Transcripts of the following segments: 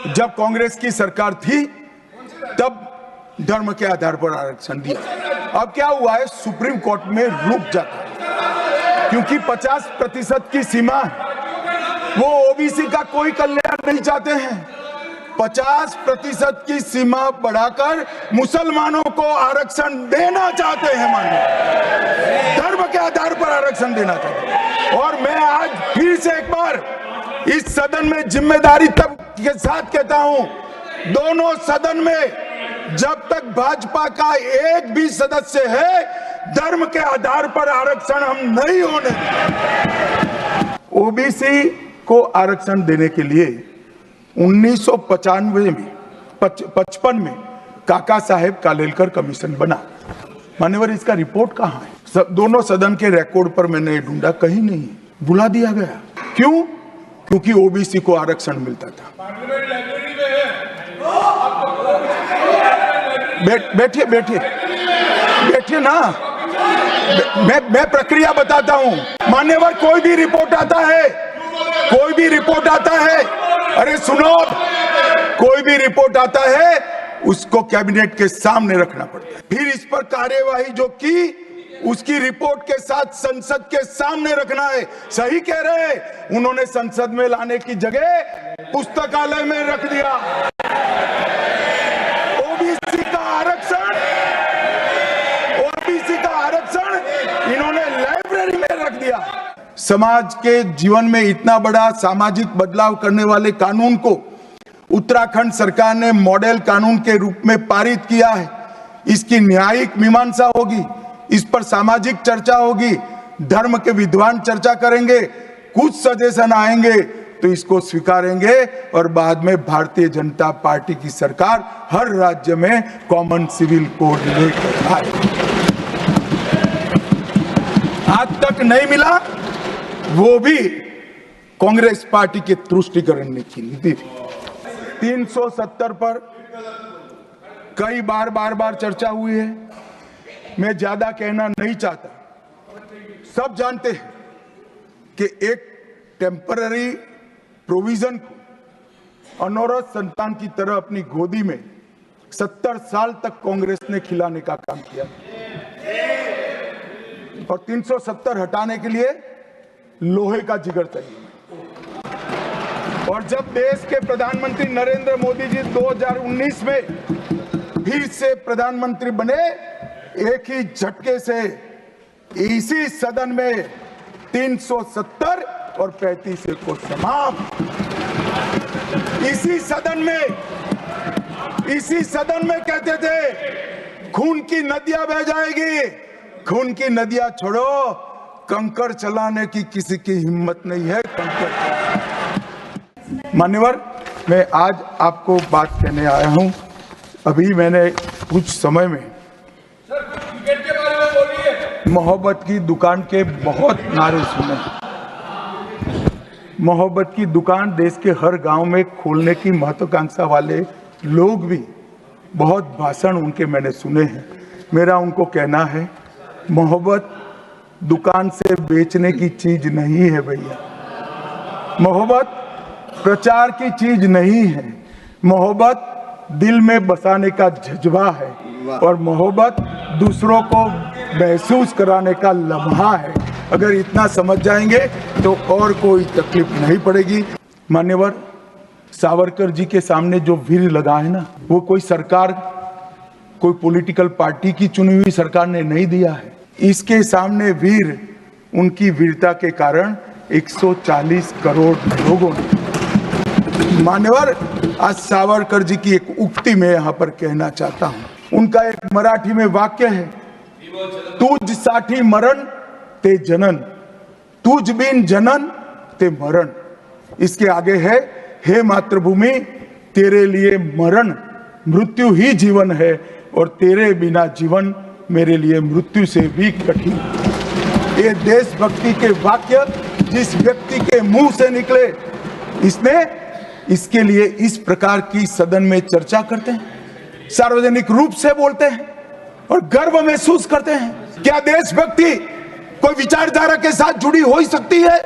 जब कांग्रेस की सरकार थी तब धर्म के आधार पर आरक्षण दिया। अब क्या हुआ है, सुप्रीम कोर्ट में रुक जाता है क्योंकि 50% की सीमा है। वो ओबीसी का कोई कल्याण नहीं चाहते हैं। 50% की सीमा बढ़ाकर मुसलमानों को आरक्षण देना चाहते हैं, माननीय, धर्म के आधार पर आरक्षण देना चाहते हैं। और मैं आज फिर से एक बार इस सदन में जिम्मेदारी तब के साथ कहता हूं, दोनों सदन में जब तक भाजपा का एक भी सदस्य है, धर्म के आधार पर आरक्षण हम नहीं होने देंगे। ओबीसी को आरक्षण देने के लिए 1995 में 55 में काका साहेब कालेलकर कमीशन बना। मान्यवर, इसका रिपोर्ट कहां है? दोनों सदन के रिकॉर्ड पर मैंने ढूंढा, कहीं नहीं, बुला दिया गया। क्यों? क्योंकि ओबीसी को आरक्षण मिलता था। बैठिए बैठिए बैठिए ना, मैं प्रक्रिया बताता हूं। मान्यवर, कोई भी रिपोर्ट आता है, अरे सुनो, कोई भी रिपोर्ट आता है उसको कैबिनेट के सामने रखना पड़ता है, फिर इस पर कार्यवाही जो की उसकी रिपोर्ट के साथ संसद के सामने रखना है। सही कह रहे हैं, उन्होंने संसद में लाने की जगह पुस्तकालय में रख दिया। ओबीसी का आरक्षण इन्होंने लाइब्रेरी में रख दिया। समाज के जीवन में इतना बड़ा सामाजिक बदलाव करने वाले कानून को उत्तराखंड सरकार ने मॉडल कानून के रूप में पारित किया है। इसकी न्यायिक मीमांसा होगी, इस पर सामाजिक चर्चा होगी, धर्म के विद्वान चर्चा करेंगे, कुछ सजेशन आएंगे तो इसको स्वीकारेंगे और बाद में भारतीय जनता पार्टी की सरकार हर राज्य में कॉमन सिविल कोड लेकर आए। आज तक नहीं मिला, वो भी कांग्रेस पार्टी के तुष्टीकरण की नीति थी। 370 पर कई बार चर्चा हुई है, मैं ज्यादा कहना नहीं चाहता। सब जानते हैं कि एक टेम्पररी प्रोविजन को अनौरत संतान की तरह अपनी गोदी में 70 साल तक कांग्रेस ने खिलाने का काम किया और 370 हटाने के लिए लोहे का जिगर चाहिए। और जब देश के प्रधानमंत्री नरेंद्र मोदी जी 2019 में फिर से प्रधानमंत्री बने, एक ही झटके से इसी सदन में 370 और 35 को समाप्त। इसी सदन में कहते थे खून की नदियां बह जाएगी, खून की नदियां छोड़ो, कंकड़ चलाने की किसी की हिम्मत नहीं है। मान्यवर, मैं आज आपको बात कहने आया हूं। अभी मैंने कुछ समय में मोहब्बत की दुकान के बहुत नारे सुने। मोहब्बत की दुकान देश के हर गांव में खोलने की महत्वाकांक्षा वाले लोग भी बहुत भाषण उनके मैंने सुने हैं। मेरा उनको कहना है, मोहब्बत दुकान से बेचने की चीज नहीं है भैया। मोहब्बत प्रचार की चीज नहीं है। मोहब्बत दिल में बसाने का जज्बा है और मोहब्बत दूसरों को महसूस कराने का लम्हा है। अगर इतना समझ जाएंगे तो और कोई तकलीफ नहीं पड़ेगी। मान्यवर, सावरकर जी के सामने जो वीर लगा है ना, वो कोई सरकार, कोई पॉलिटिकल पार्टी की चुनी हुई सरकार ने नहीं दिया है। इसके सामने वीर, उनकी वीरता के कारण 140 करोड़ लोगों ने। मान्यवर, आज सावरकर जी की एक उक्ति में यहाँ पर कहना चाहता हूँ। उनका एक मराठी में वाक्य है, तुझ साठी मरण ते जनन, तुझ बिन जनन ते मरण। इसके आगे है, हे मातृभूमि, तेरे लिए मरण मृत्यु ही जीवन है और तेरे बिना जीवन मेरे लिए मृत्यु से भी कठिन। ये देशभक्ति के वाक्य जिस व्यक्ति के मुंह से निकले, इसके लिए इस प्रकार की सदन में चर्चा करते हैं, सार्वजनिक रूप से बोलते हैं और गर्व महसूस करते हैं। क्या देशभक्ति कोई विचारधारा के साथ जुड़ी हो ही सकती है?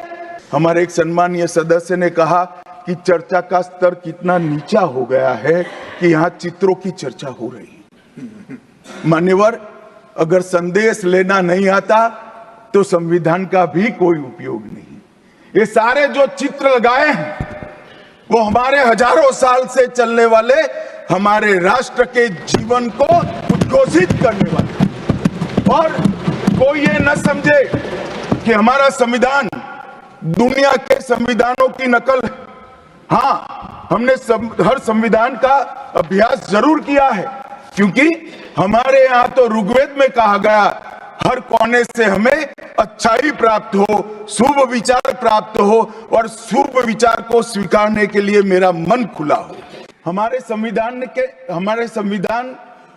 हमारे एक सम्मानीय सदस्य ने कहा कि कि चर्चा का स्तर कितना नीचा हो गया है कि यहाँ चित्रों की चर्चा हो रही है। मान्यवर, अगर संदेश लेना नहीं आता तो संविधान का भी कोई उपयोग नहीं। ये सारे जो चित्र लगाए हैं वो हमारे हजारों साल से चलने वाले हमारे राष्ट्र के जीवन को उद्घोषित करने वाले। और कोई ये न समझे कि हमारा संविधान दुनिया के संविधानों की नकल है। हाँ, हमने हर संविधान का अभ्यास जरूर किया है, क्योंकि हमारे यहाँ तो ऋग्वेद में कहा गया, हर कोने से हमें अच्छाई प्राप्त हो, शुभ विचार प्राप्त हो और शुभ विचार को स्वीकारने के लिए मेरा मन खुला हो। हमारे संविधान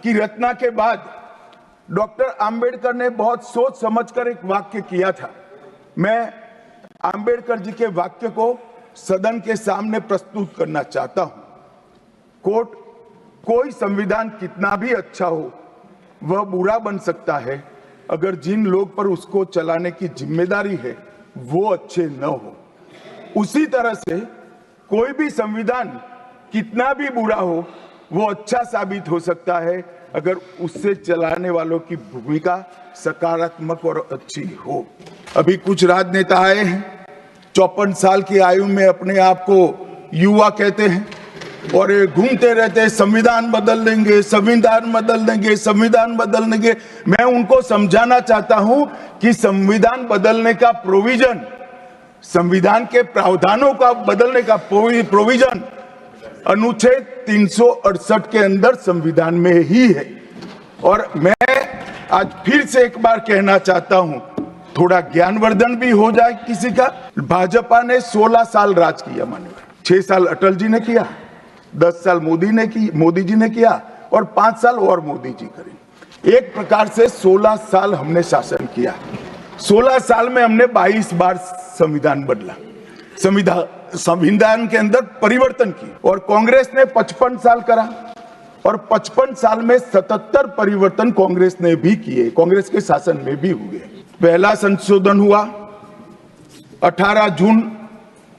की रचना के बाद डॉक्टर आंबेडकर ने बहुत सोच समझकर एक वाक्य किया था। मैं आंबेडकर जी के वाक्य को सदन के सामने प्रस्तुत करना चाहता हूं। कोट, कोई संविधान कितना भी अच्छा हो वह बुरा बन सकता है अगर जिन लोग पर उसको चलाने की जिम्मेदारी है वो अच्छे न हो। उसी तरह से कोई भी संविधान कितना भी बुरा हो वो अच्छा साबित हो सकता है अगर उससे चलाने वालों की भूमिका सकारात्मक और अच्छी हो। अभी कुछ राजनेता आए हैं, 54 साल की आयु में अपने आप को युवा कहते हैं और ये घूमते रहते हैं, संविधान बदल देंगे, संविधान बदल देंगे, संविधान बदल देंगे। मैं उनको समझाना चाहता हूं कि संविधान बदलने का प्रोविजन, संविधान के प्रावधानों का बदलने का प्रोविजन अनुच्छेद 368 के अंदर संविधान में ही है। और मैं आज फिर से एक बार कहना चाहता हूं, थोड़ा ज्ञानवर्धन भी हो जाए किसी का। भाजपा ने 16 साल राज किया, मानिए 6 साल अटल जी ने किया, 10 साल मोदी जी ने किया और 5 साल और मोदी जी करें। एक प्रकार से 16 साल हमने शासन किया। 16 साल में हमने 22 बार संविधान बदला, संविधान के अंदर परिवर्तन की। और कांग्रेस ने 55 साल करा और 55 साल में 77 परिवर्तन कांग्रेस ने भी किए, कांग्रेस के शासन में भी हुए। पहला संशोधन हुआ 18 जून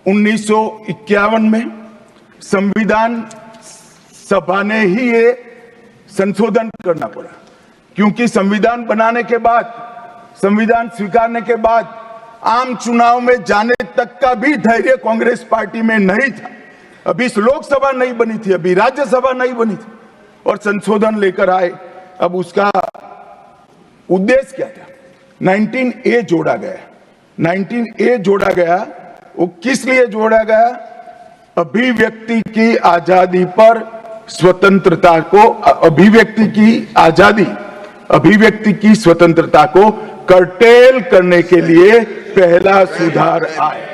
1951 में। संविधान सभा ने ही ये संशोधन करना पड़ा, क्योंकि संविधान बनाने के बाद, संविधान स्वीकारने के बाद आम चुनाव में जाने तक का भी धैर्य कांग्रेस पार्टी में नहीं था। अभी लोकसभा नहीं बनी थी, अभी राज्यसभा नहीं बनी थी और संशोधन लेकर आए। अब उसका उद्देश्य क्या था? 19A जोड़ा गया। 19A जोड़ा गया, वो किस लिए जोड़ा गया? अभिव्यक्ति की आजादी पर स्वतंत्रता को, अभिव्यक्ति की आजादी, अभिव्यक्ति की स्वतंत्रता को कर्टेल करने के लिए पहला सुधार आया।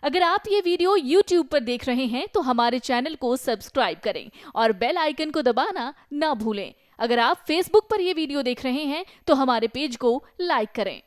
अगर आप ये वीडियो YouTube पर देख रहे हैं तो हमारे चैनल को सब्सक्राइब करें और बेल आइकन को दबाना ना भूलें। अगर आप Facebook पर ये वीडियो देख रहे हैं तो हमारे पेज को लाइक करें।